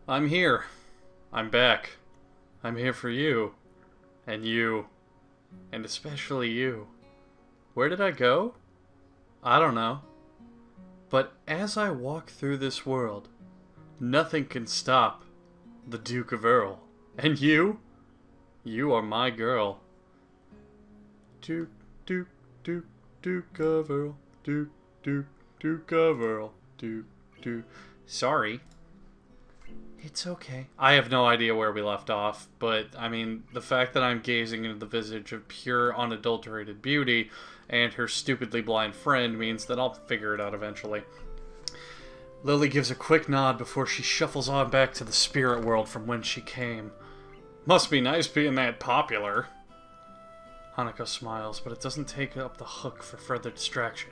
I'm here. I'm back. I'm here for you. And you. And especially you. Where did I go? I don't know. But as I walk through this world, nothing can stop the Duke of Earl. And you? You are my girl. Duke, Duke, Duke, Duke of Earl. Duke, Duke, Duke of Earl. Duke, Duke. Sorry. It's okay. I have no idea where we left off, but, I mean, the fact that I'm gazing into the visage of pure, unadulterated beauty and her stupidly blind friend means that I'll figure it out eventually. Lily gives a quick nod before she shuffles on back to the spirit world from whence she came. Must be nice being that popular. Hanako smiles, but it doesn't take up the hook for further distraction.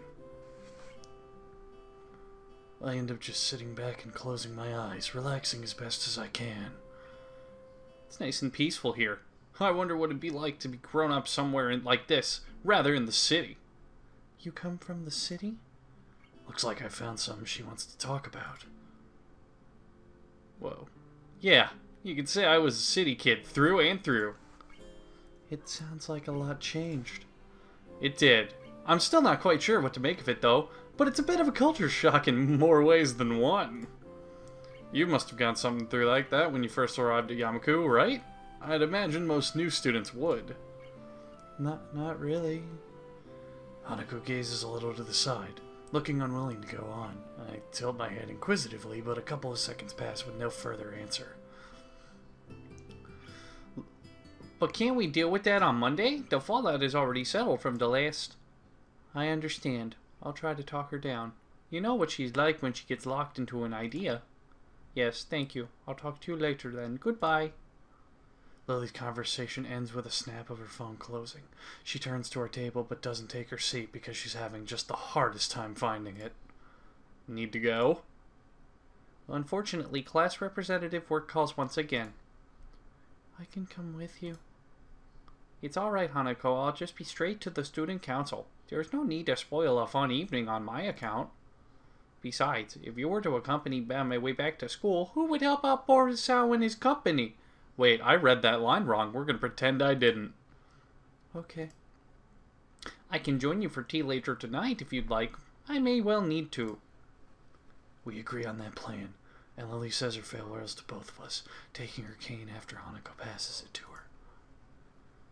I end up just sitting back and closing my eyes, relaxing as best as I can. It's nice and peaceful here. I wonder what it'd be like to be grown up somewhere like this, rather in the city. You come from the city? Looks like I found something she wants to talk about. Whoa. Yeah, you could say I was a city kid through and through. It sounds like a lot changed. It did. I'm still not quite sure what to make of it, though, but it's a bit of a culture shock in more ways than one. You must have gone something through like that when you first arrived at Yamaku, right? I'd imagine most new students would. Not really. Hanako gazes a little to the side, looking unwilling to go on. I tilt my head inquisitively, but a couple of seconds pass with no further answer. But can't we deal with that on Monday? The fallout is already settled from the last... I understand. I'll try to talk her down. You know what she's like when she gets locked into an idea. Yes, thank you. I'll talk to you later then. Goodbye. Lily's conversation ends with a snap of her phone closing. She turns to her table but doesn't take her seat because she's having just the hardest time finding it. Need to go? Unfortunately, class representative work calls once again. I can come with you. It's alright, Hanako. I'll just be straight to the student council. There's no need to spoil a fun evening on my account. Besides, if you were to accompany me on my way back to school, who would help out Borisao and his company? Wait, I read that line wrong. We're gonna pretend I didn't. Okay. I can join you for tea later tonight if you'd like. I may well need to. We agree on that plan, and Lily says her farewells to both of us, taking her cane after Hanako passes it to her.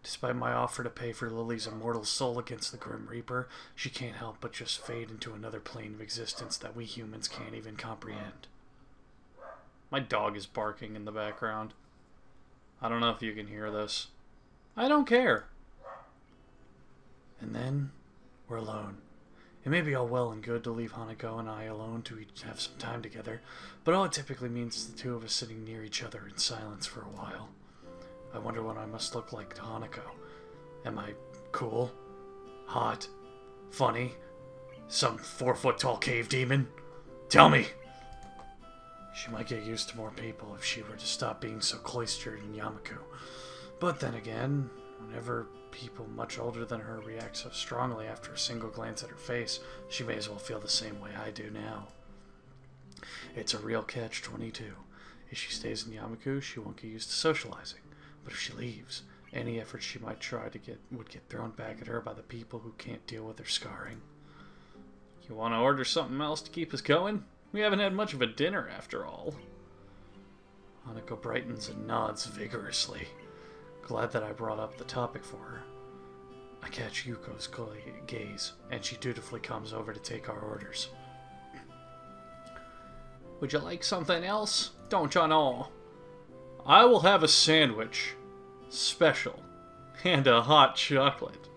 Despite my offer to pay for Lily's immortal soul against the Grim Reaper, she can't help but just fade into another plane of existence that we humans can't even comprehend. My dog is barking in the background. I don't know if you can hear this. I don't care. And then, we're alone. It may be all well and good to leave Hanako and I alone to have some time together, but all it typically means is the two of us sitting near each other in silence for a while. I wonder what I must look like to Hanako. Am I cool? Hot? Funny? Some 4-foot-tall cave demon? Tell me! She might get used to more people if she were to stop being so cloistered in Yamaku. But then again, whenever people much older than her react so strongly after a single glance at her face, she may as well feel the same way I do now. It's a real catch-22. If she stays in Yamaku, she won't get used to socializing. But if she leaves, any effort she might try to would get thrown back at her by the people who can't deal with her scarring. You want to order something else to keep us going? We haven't had much of a dinner after all. Hanako brightens and nods vigorously, glad that I brought up the topic for her. I catch Yuko's gaze, and she dutifully comes over to take our orders. Would you like something else? Don't you know? I will have a sandwich. Special. And a hot chocolate.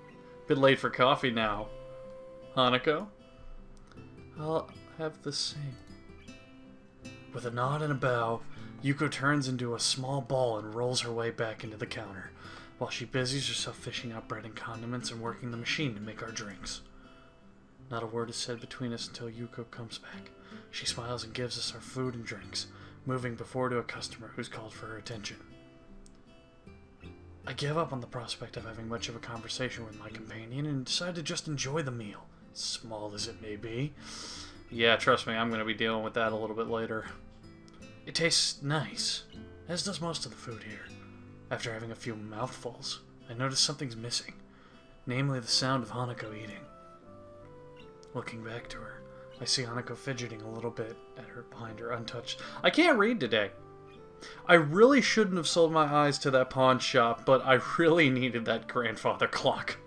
Bit late for coffee now. Hanako? I'll have the same. With a nod and a bow, Yuko turns into a small ball and rolls her way back into the counter, while she busies herself fishing out bread and condiments and working the machine to make our drinks. Not a word is said between us until Yuko comes back. She smiles and gives us our food and drinks, moving before to a customer who's called for her attention. I give up on the prospect of having much of a conversation with my companion and decide to just enjoy the meal, small as it may be. Yeah, trust me, I'm going to be dealing with that a little bit later. It tastes nice, as does most of the food here. After having a few mouthfuls, I notice something's missing, namely the sound of Hanako eating. Looking back to her, I see Hanako fidgeting a little bit behind her untouched. I can't read today. I really shouldn't have sold my eyes to that pawn shop, but I really needed that grandfather clock.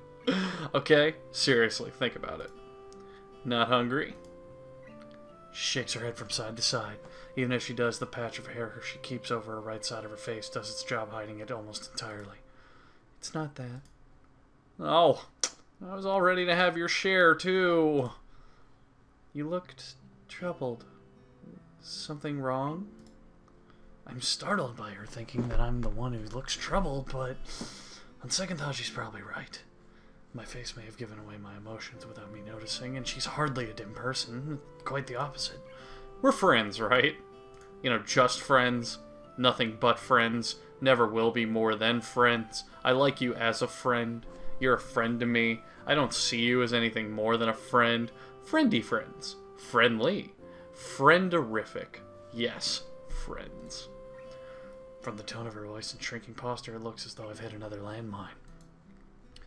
Okay? Seriously, think about it. Not hungry? She shakes her head from side to side. Even as she does, the patch of hair she keeps over her right side of her face does its job hiding it almost entirely. It's not that. Oh, I was all ready to have your share, too. You looked troubled. Something wrong? I'm startled by her thinking that I'm the one who looks troubled, but on second thought, she's probably right. My face may have given away my emotions without me noticing, and she's hardly a dim person. Quite the opposite. We're friends, right? You know, just friends. Nothing but friends. Never will be more than friends. I like you as a friend. You're a friend to me. I don't see you as anything more than a friend. Friendly friends. Friendly. Frienderific. Yes, friends. From the tone of her voice and shrinking posture, it looks as though I've hit another landmine.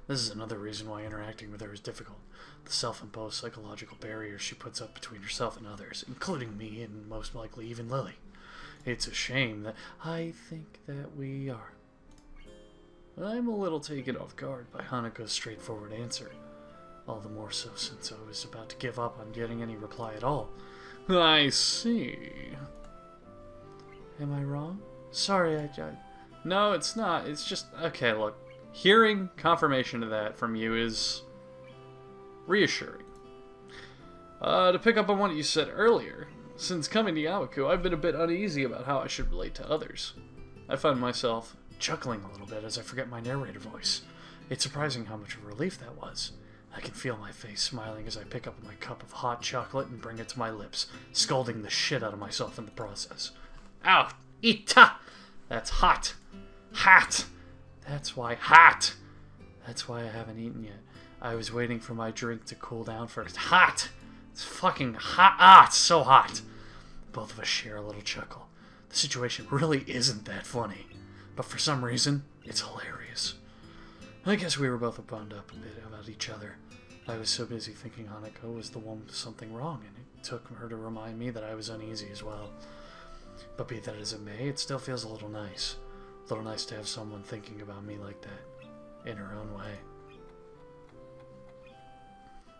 This is another reason why interacting with her is difficult. The self-imposed psychological barriers she puts up between herself and others, including me and most likely even Lily. It's a shame that I think that we are. I'm a little taken off guard by Hanako's straightforward answer. All the more so since I was about to give up on getting any reply at all. I see. Am I wrong? Sorry, I... No, it's not. It's just... Okay, look. Hearing confirmation of that from you is reassuring. To pick up on what you said earlier, since coming to Yawaku, I've been a bit uneasy about how I should relate to others. I find myself chuckling a little bit as I forget my narrator voice. It's surprising how much of a relief that was. I can feel my face smiling as I pick up my cup of hot chocolate and bring it to my lips, scolding the shit out of myself in the process. Ow! Ita! That's hot! Hot! That's why hot! That's why I haven't eaten yet. I was waiting for my drink to cool down first. Hot! It's fucking hot! Ah, it's so hot! Both of us share a little chuckle. The situation really isn't that funny, but for some reason, it's hilarious. I guess we were both bummed up a bit about each other. I was so busy thinking Hanako was the one with something wrong, and it took her to remind me that I was uneasy as well. But be that as it may, it still feels a little nice. A little nice to have someone thinking about me like that, in her own way.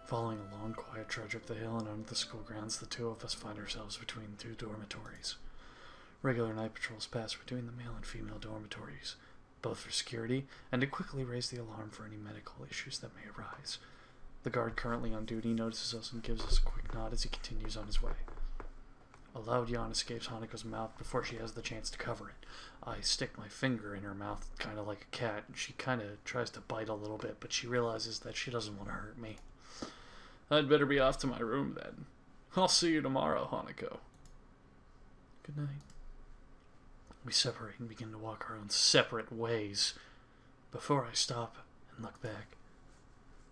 Following a long, quiet trudge up the hill and onto the school grounds, the two of us find ourselves between two dormitories. Regular night patrols pass between the male and female dormitories, both for security and to quickly raise the alarm for any medical issues that may arise. The guard currently on duty notices us and gives us a quick nod as he continues on his way. A loud yawn escapes Hanako's mouth before she has the chance to cover it. I stick my finger in her mouth, kind of like a cat, and she kind of tries to bite a little bit, but she realizes that she doesn't want to hurt me. I'd better be off to my room then. I'll see you tomorrow, Hanako. Good night. We separate and begin to walk our own separate ways. Before I stop and look back,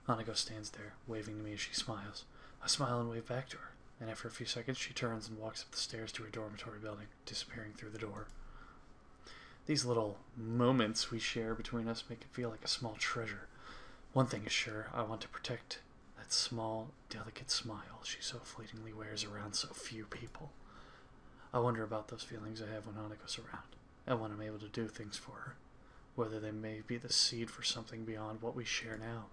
Hanako stands there, waving to me as she smiles. I smile and wave back to her, and after a few seconds she turns and walks up the stairs to her dormitory building, disappearing through the door. These little moments we share between us make it feel like a small treasure. One thing is sure, I want to protect that small, delicate smile she so fleetingly wears around so few people. I wonder about those feelings I have when Hanako's around, and when I'm able to do things for her, whether they may be the seed for something beyond what we share now.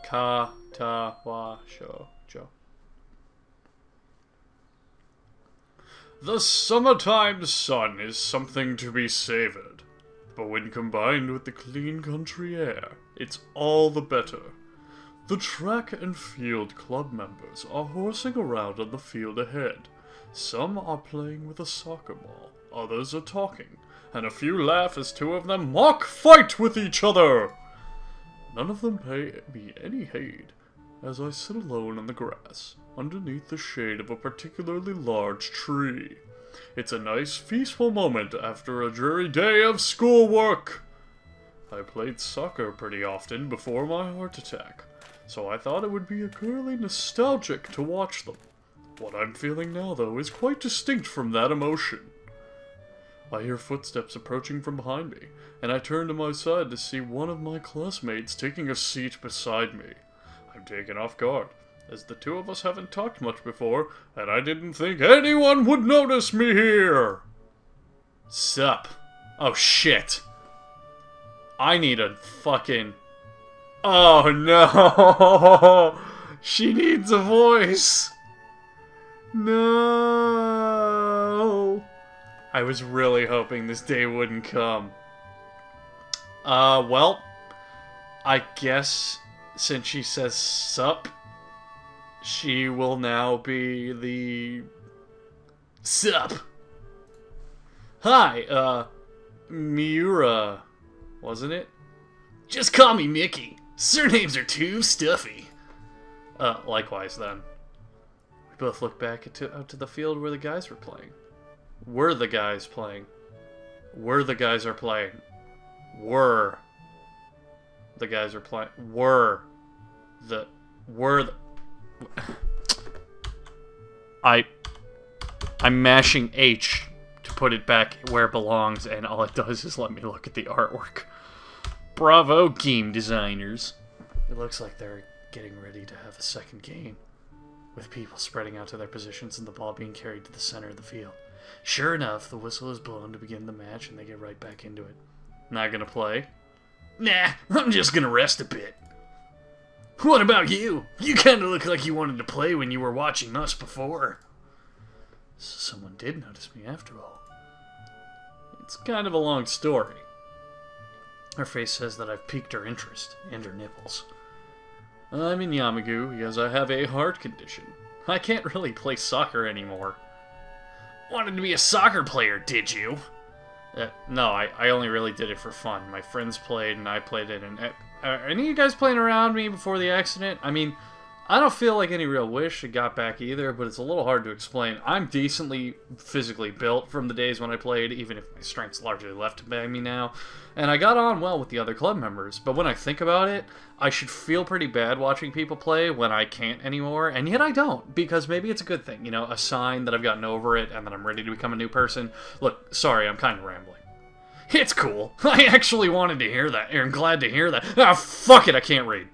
Katawa Shoujo. The summertime sun is something to be savored, but when combined with the clean country air, it's all the better. The track and field club members are horsing around on the field ahead. Some are playing with a soccer ball, others are talking, and a few laugh as two of them mock fight with each other. None of them pay me any heed, as I sit alone on the grass, underneath the shade of a particularly large tree. It's a nice, peaceful moment after a dreary day of schoolwork. I played soccer pretty often before my heart attack. so I thought it would be purely nostalgic to watch them. What I'm feeling now, though, is quite distinct from that emotion. I hear footsteps approaching from behind me, and I turn to my side to see one of my classmates taking a seat beside me. I'm taken off guard, as the two of us haven't talked much before, and I didn't think anyone would notice me here! Sup? Oh shit. I need a fucking... Oh no! She needs a voice! No! I was really hoping this day wouldn't come. Well, I guess since she says sup, she will now be the... Sup! Hi, Miura, wasn't it? Just call me Mickey. Surnames are too stuffy. Likewise then. We both looked back out to the field where the guys were playing. Were the guys playing? Were the guys are playing? Were the guys are playing? Were the I'm mashing H to put it back where it belongs, and all it does is let me look at the artwork. Bravo, game designers. It looks like they're getting ready to have a second game, with people spreading out to their positions and the ball being carried to the center of the field. Sure enough, the whistle is blown to begin the match, and they get right back into it. Not gonna play? Nah, I'm just gonna rest a bit. What about you? You kinda look like you wanted to play when you were watching us before. So someone did notice me after all. It's kind of a long story. Her face says that I've piqued her interest, and her nipples. I'm in Yamagu because I have a heart condition. I can't really play soccer anymore. Wanted to be a soccer player, did you? No, I only really did it for fun. My friends played, and I played it, and... are any of you guys playing around me before the accident? I mean, I don't feel like any real wish it got back either, but it's a little hard to explain. I'm decently physically built from the days when I played, even if my strength's largely left by me now. And I got on well with the other club members, but when I think about it, I should feel pretty bad watching people play when I can't anymore, and yet I don't, because maybe it's a good thing, you know, a sign that I've gotten over it and that I'm ready to become a new person. Look, sorry, I'm kind of rambling. It's cool. I actually wanted to hear that, and glad to hear that. Ah, fuck it, I can't read.